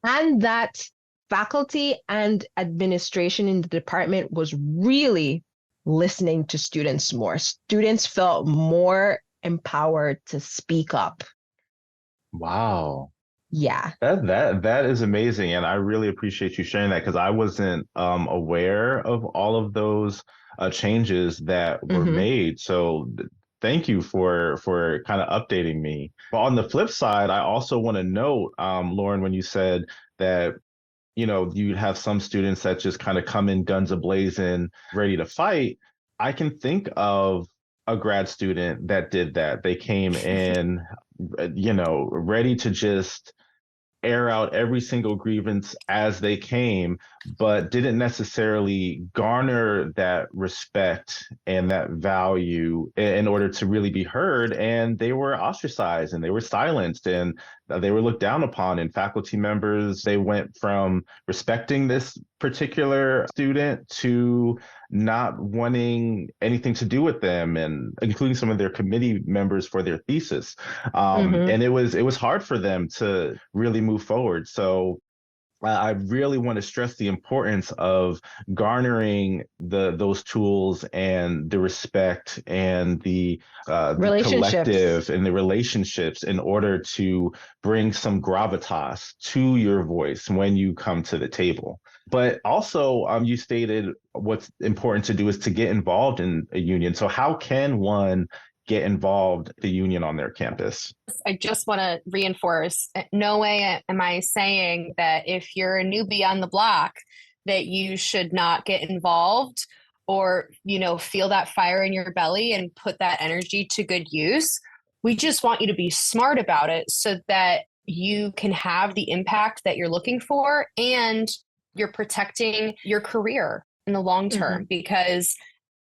And that faculty and administration in the department was really listening to students more. Students felt more empowered to speak up. Wow. Yeah. That is amazing. And I really appreciate you sharing that, because I wasn't aware of all of those changes that were made. So thank you for kind of updating me. But on the flip side, I also want to note, Lauren, when you said that, you'd have some students that just kind of come in guns a-blazing, ready to fight. I can think of a grad student that did that. They came in, ready to just air out every single grievance as they came, but didn't necessarily garner that respect and that value in order to really be heard. And they were ostracized and they were silenced and they were looked down upon. And faculty members, they went from respecting this particular student to not wanting anything to do with them, and including some of their committee members for their thesis. And it was hard for them to really move forward. So I really want to stress the importance of garnering those tools and the respect and the collective and the relationships in order to bring some gravitas to your voice when you come to the table. But also, you stated what's important to do is to get involved in a union. So how can one get involved in the union on their campus? I just want to reinforce, no way am I saying that if you're a newbie on the block that you should not get involved or, feel that fire in your belly and put that energy to good use. We just want you to be smart about it so that you can have the impact that you're looking for and you're protecting your career in the long term, because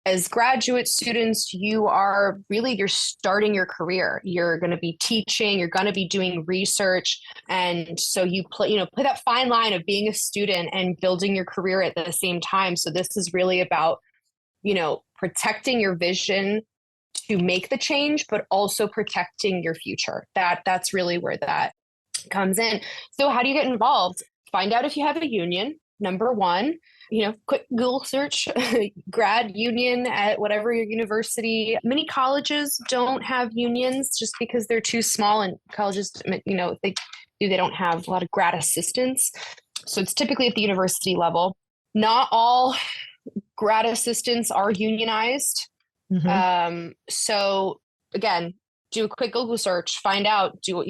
as graduate students, you're starting your career. You're going to be teaching, you're going to be doing research. And so you play that fine line of being a student and building your career at the same time. So this is really about, protecting your vision to make the change, but also protecting your future. That's really where that comes in. So how do you get involved? Find out if you have a union. Number one, quick Google search, grad union at whatever your university. Many colleges don't have unions just because they're too small, and colleges, they don't have a lot of grad assistants. So it's typically at the university level. Not all grad assistants are unionized. So again, do a quick Google search, find out, do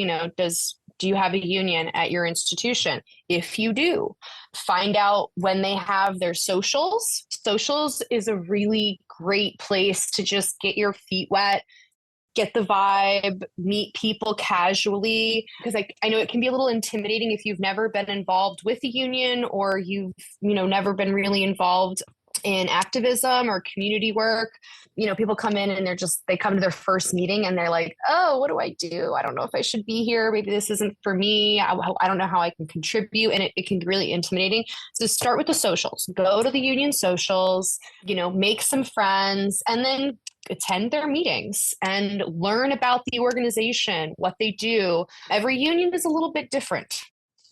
you have a union at your institution? If you do, find out when they have their socials. Socials is a really great place to just get your feet wet, get the vibe, meet people casually. Because I know it can be a little intimidating if you've never been involved with a union or you've, never been really involved in activism or community work. People come in and they come to their first meeting and they're like, oh, what do I do? I don't know if I should be here. Maybe this isn't for me. I don't know how I can contribute. And it can be really intimidating. So start with the socials, go to the union socials, make some friends, and then attend their meetings and learn about the organization, what they do. Every union is a little bit different.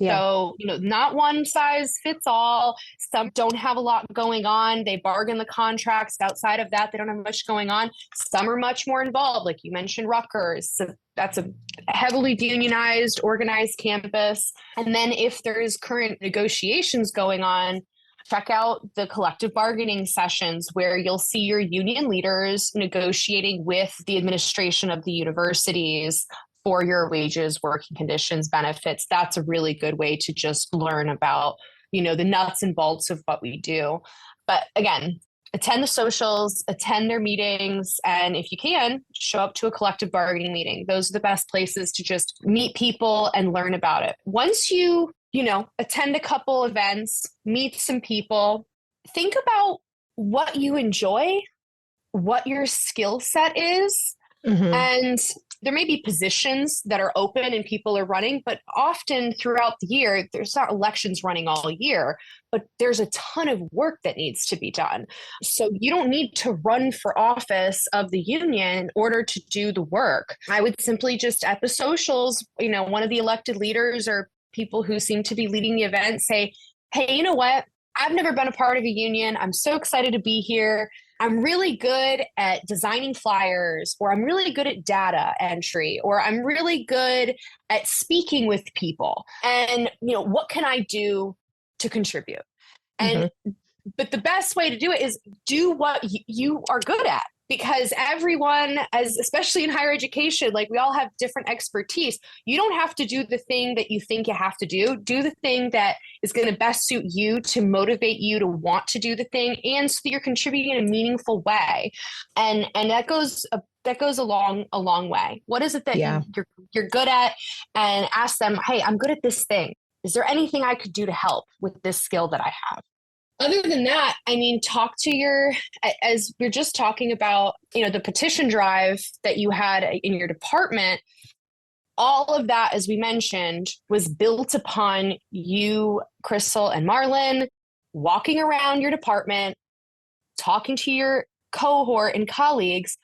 Yeah. So, not one size fits all. Some don't have a lot going on. They bargain the contracts. Outside of that, they don't have much going on. Some are much more involved. Like you mentioned, Rutgers. So that's a heavily unionized, organized campus. And then if there's current negotiations going on, check out the collective bargaining sessions where you'll see your union leaders negotiating with the administration of the universities for your wages, working conditions, benefits. That's a really good way to just learn about, the nuts and bolts of what we do. But again, attend the socials, attend their meetings, and if you can, show up to a collective bargaining meeting. Those are the best places to just meet people and learn about it. Once you, attend a couple events, meet some people, think about what you enjoy, what your skill set is, and there may be positions that are open and people are running, but often throughout the year, there's not elections running all year, but there's a ton of work that needs to be done. So you don't need to run for office of the union in order to do the work. I would simply just at the socials, one of the elected leaders or people who seem to be leading the event say, hey, you know what? I've never been a part of a union. I'm so excited to be here. I'm really good at designing flyers, or I'm really good at data entry, or I'm really good at speaking with people. And, what can I do to contribute? And, but the best way to do it is do what you are good at. because everyone, as especially in higher education, like we all have different expertise. You don't have to do the thing that you think you have to do. Do the thing that is going to best suit you, to motivate you to want to do the thing, and so that you're contributing in a meaningful way. And that goes a long way. What is it that you're good at? And ask them, hey, I'm good at this thing. Is there anything I could do to help with this skill that I have? Other than that, I mean, talk to as we're just talking about, the petition drive that you had in your department, all of that, as we mentioned, was built upon you, Krystle and Marlon, walking around your department, talking to your cohort and colleagues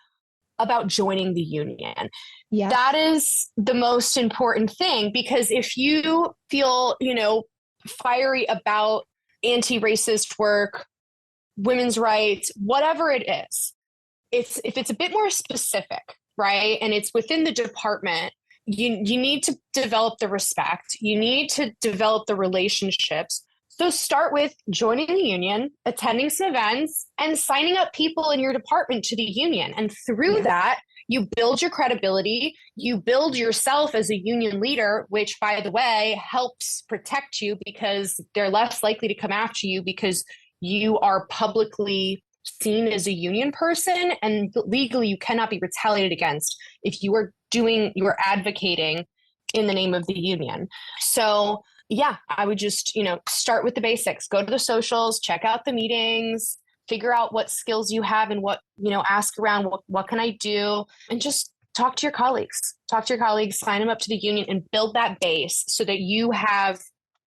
about joining the union. Yeah. That is the most important thing, because if you feel, fiery about anti-racist work, women's rights, whatever it is, if it's a bit more specific, right, and it's within the department, you need to develop the respect, you need to develop the relationships. So start with joining the union, attending some events, and signing up people in your department to the union. And through that, you build your credibility, you build yourself as a union leader, which, by the way, helps protect you, because they're less likely to come after you because you are publicly seen as a union person, and legally you cannot be retaliated against if you are advocating in the name of the union. So yeah, I would just, start with the basics, go to the socials, check out the meetings, figure out what skills you have and what, ask around, what can I do? And just talk to your colleagues, sign them up to the union, and build that base so that you have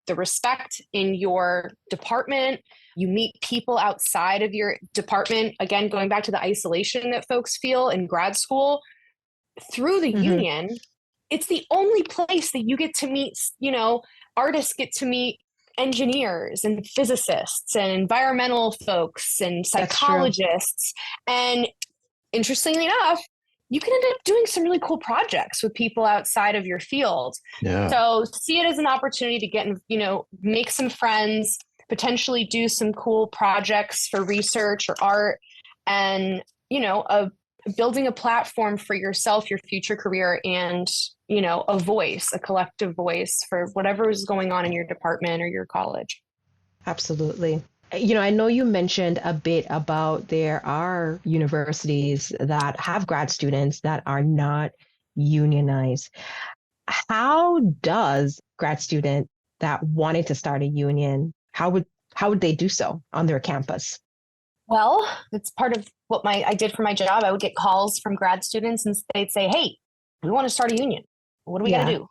the respect in your department. You meet people outside of your department. Again, going back to the isolation that folks feel in grad school, through the union, it's the only place that you get to meet, artists get to meet engineers and physicists and environmental folks and psychologists. And interestingly enough, you can end up doing some really cool projects with people outside of your field. Yeah. So see it as an opportunity to get, make some friends, potentially do some cool projects for research or art, and, building a platform for yourself, your future career, and, a voice, a collective voice for whatever is going on in your department or your college. Absolutely. I know you mentioned a bit about there are universities that have grad students that are not unionized. How does grad student that wanted to start a union, how would they do so on their campus? Well, it's part of what I did for my job. I would get calls from grad students and they'd say, hey, we want to start a union. What do we got to do?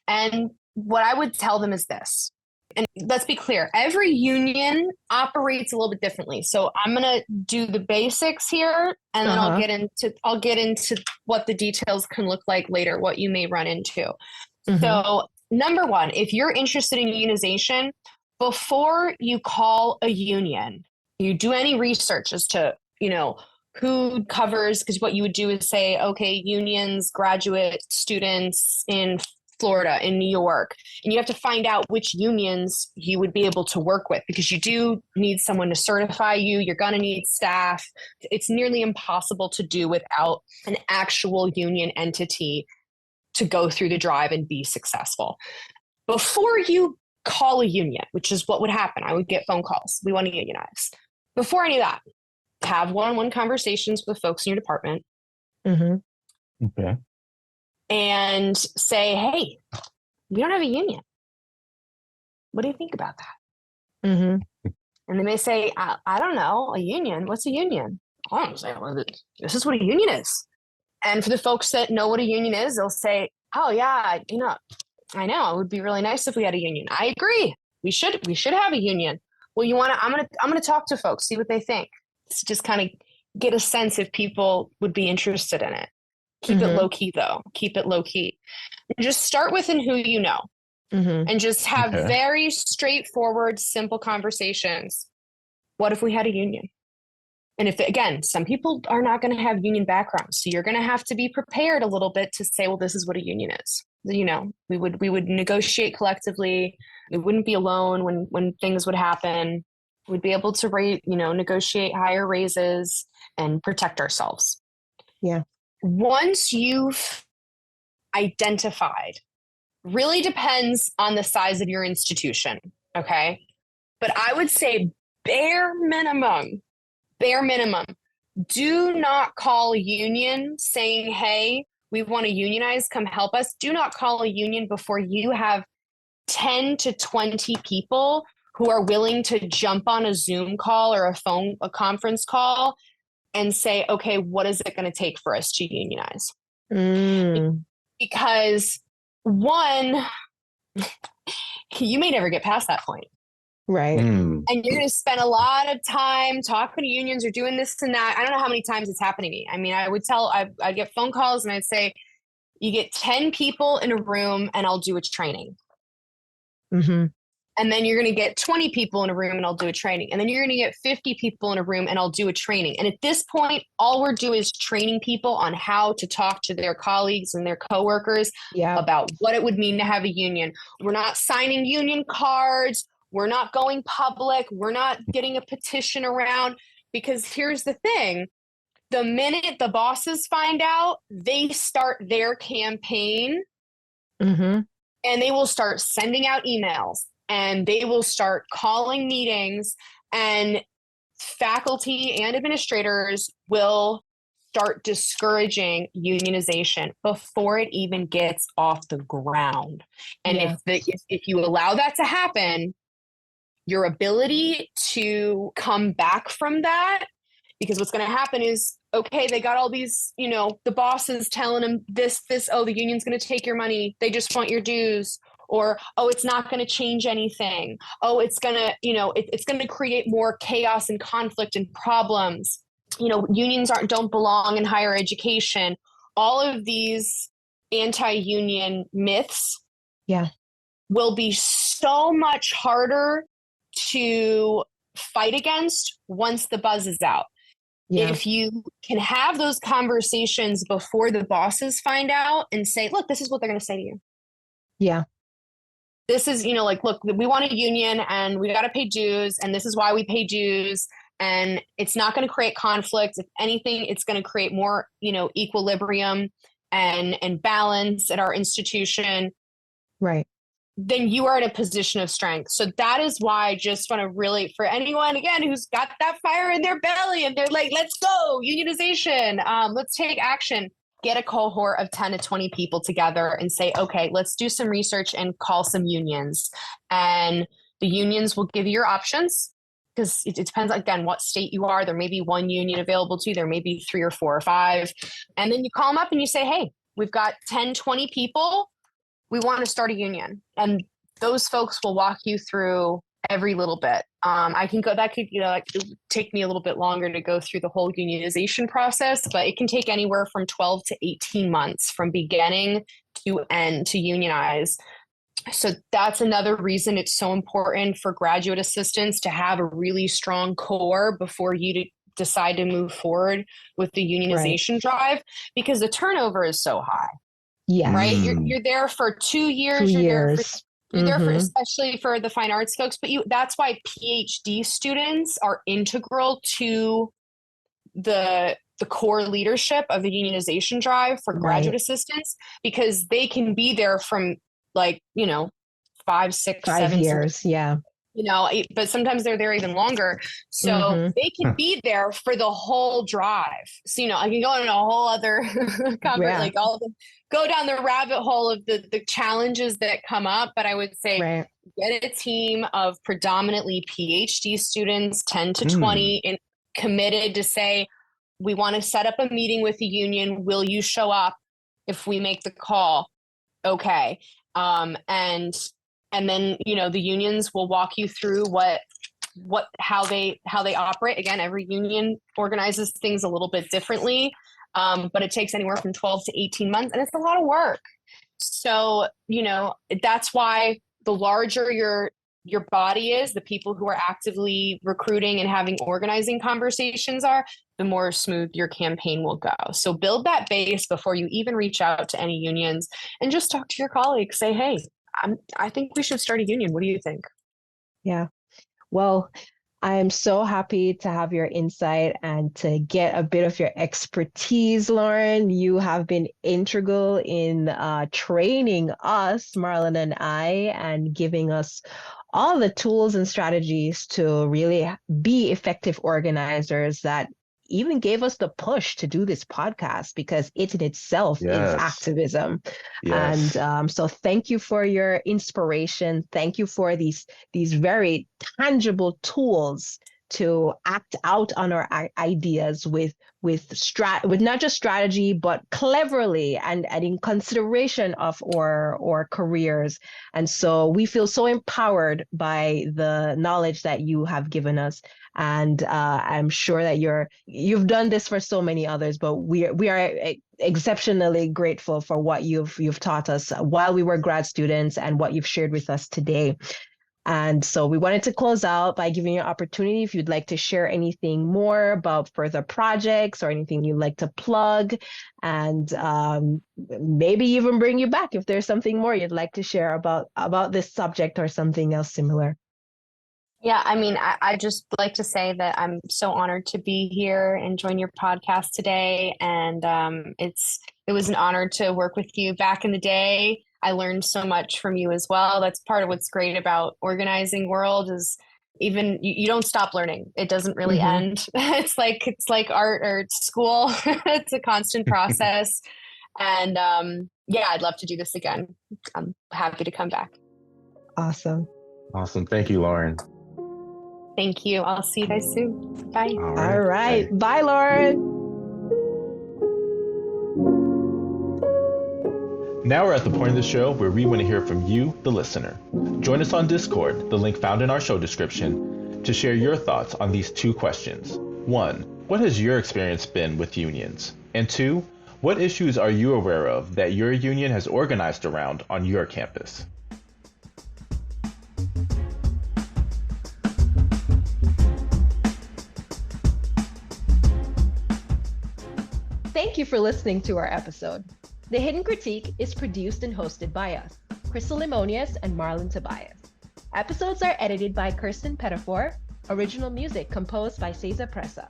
And what I would tell them is this. And let's be clear, every union operates a little bit differently. So I'm going to do the basics here, and then I'll get into what the details can look like later, what you may run into. So number one, if you're interested in unionization, before you call a union, you do any research as to, who covers, because what you would do is say, okay, unions, graduate students in Florida, in New York, and you have to find out which unions you would be able to work with, because you do need someone to certify you. You're going to need staff. It's nearly impossible to do without an actual union entity to go through the drive and be successful. Before you call a union, which is what would happen, I would get phone calls. We want to unionize. Before any of that, have one-on-one conversations with folks in your department. Okay. And say, hey, we don't have a union. What do you think about that? And they may say, I don't know, a union? What's a union? I don't say, well, this is what a union is. And for the folks that know what a union is, they'll say, oh yeah, I know, it would be really nice if we had a union. I agree. We should have a union. Well, I'm gonna talk to folks, see what they think. To just kind of get a sense if people would be interested in it. Keep it low key though. Keep it low key. And just start with who you know, and just have very straightforward, simple conversations. What if we had a union? And if, again, some people are not going to have union backgrounds, so you're going to have to be prepared a little bit to say, well, this is what a union is. We would negotiate collectively. We wouldn't be alone when things would happen. We'd be able to negotiate higher raises. and protect ourselves. Yeah. Once you've identified, really depends on the size of your institution. Okay. But I would say bare minimum, do not call a union saying, hey, we want to unionize, come help us. Do not call a union before you have 10 to 20 people who are willing to jump on a Zoom call or a conference call and say, okay, what is it going to take for us to unionize? Because one, you may never get past that point. Right. And you're going to spend a lot of time talking to unions or doing this and that. I don't know how many times it's happened to me. I mean, I'd get phone calls and I'd say, you get 10 people in a room and I'll do a training. Mm-hmm. And then you're going to get 20 people in a room and I'll do a training. And then you're going to get 50 people in a room and I'll do a training. And at this point, all we're doing is training people on how to talk to their colleagues and their coworkers about what it would mean to have a union. We're not signing union cards. We're not going public. We're not getting a petition around, because here's the thing. The minute the bosses find out, they start their campaign and they will start sending out emails and they will start calling meetings, and faculty and administrators will start discouraging unionization before it even gets off the ground. And if you allow that to happen, your ability to come back from that, because what's going to happen is, okay, they got all these, the bosses telling them this, oh, the union's going to take your money. They just want your dues. Or, oh, it's not going to change anything. Oh, it's going to, it's going to create more chaos and conflict and problems. Unions don't belong in higher education. All of these anti-union myths will be so much harder to fight against once the buzz is out. Yeah. If you can have those conversations before the bosses find out and say, look, this is what they're going to say to you. Yeah. This is, look, we want a union and we got to pay dues, and this is why we pay dues. And it's not going to create conflict. If anything, it's going to create more, equilibrium and balance at our institution. Right. Then you are in a position of strength. So that is why I just want to really, for anyone, again, who's got that fire in their belly and they're like, let's go, unionization, let's take action, get a cohort of 10 to 20 people together and say, okay, let's do some research and call some unions. And the unions will give you your options, because it depends, again, what state you are. There may be one union available to you. There may be 3 or 4 or 5. And then you call them up and you say, hey, we've got 10, 20 people. We want to start a union. And those folks will walk you through every little bit. It would take me a little bit longer to go through the whole unionization process, but it can take anywhere from 12 to 18 months from beginning to end to unionize. So that's another reason it's so important for graduate assistants to have a really strong core before you decide to move forward with the unionization drive, because the turnover is so high. Yeah. Right. You're there for 2 years. You're there for, especially for the fine arts folks, but that's why PhD students are integral to the core leadership of the unionization drive for graduate assistants, because they can be there from 5, 6, 7 years. Yeah. But sometimes they're there even longer. So they can be there for the whole drive. So, I can go on a whole other go down the rabbit hole of the challenges that come up. But I would say get a team of predominantly PhD students, 10 to 20, and committed to say, we want to set up a meeting with the union. Will you show up if we make the call? Okay. And then, the unions will walk you through how they operate. Again, every union organizes things a little bit differently, but it takes anywhere from 12 to 18 months, and it's a lot of work. So, that's why the larger your body is, the people who are actively recruiting and having organizing conversations are, the more smooth your campaign will go. So build that base before you even reach out to any unions, and just talk to your colleagues. Say, hey, I think we should start a union. What do you think? Yeah. Well, I'm so happy to have your insight and to get a bit of your expertise, Lauren. You have been integral in training us, Marlon and I, and giving us all the tools and strategies to really be effective organizers that even gave us the push to do this podcast because it in itself is Yes. activism. And Yes. so thank you for your inspiration. Thank you for these very tangible tools to act out on our ideas with not just strategy but cleverly and in consideration of our careers. And so we feel so empowered by the knowledge that you have given us. And I'm sure that you've done this for so many others, but we are exceptionally grateful for what you've taught us while we were grad students and what you've shared with us today. And so we wanted to close out by giving you an opportunity if you'd like to share anything more about further projects or anything you'd like to plug, and maybe even bring you back if there's something more you'd like to share about this subject or something else similar. Yeah, I mean, I just like to say that I'm so honored to be here and join your podcast today. And it was an honor to work with you back in the day. I learned so much from you as well. That's part of what's great about organizing world is even you don't stop learning. It doesn't really end. It's like art or school. It's a constant process. And yeah, I'd love to do this again. I'm happy to come back. Awesome. Awesome. Thank you, Lauren. Thank you. I'll see you guys soon. Bye. All right. Bye, Lauren. Now we're at the point of the show where we want to hear from you, the listener. Join us on Discord, the link found in our show description, to share your thoughts on these two questions. 1, what has your experience been with unions? And 2, what issues are you aware of that your union has organized around on your campus? Thank you for listening to our episode. The Hidden Critique is produced and hosted by us, Krystle Lemonias and Marlon Tobias. Episodes are edited by Kirsten Pettifor. Original music composed by Cesar Presa.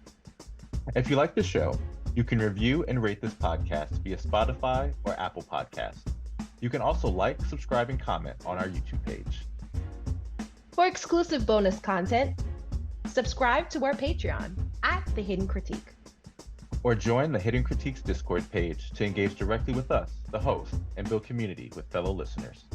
If you like the show, you can review and rate this podcast via Spotify or Apple Podcasts. You can also like, subscribe, and comment on our YouTube page. For exclusive bonus content, subscribe to our Patreon at The Hidden Critique. Or join the Hidden Critiques Discord page to engage directly with us, the host, and build community with fellow listeners.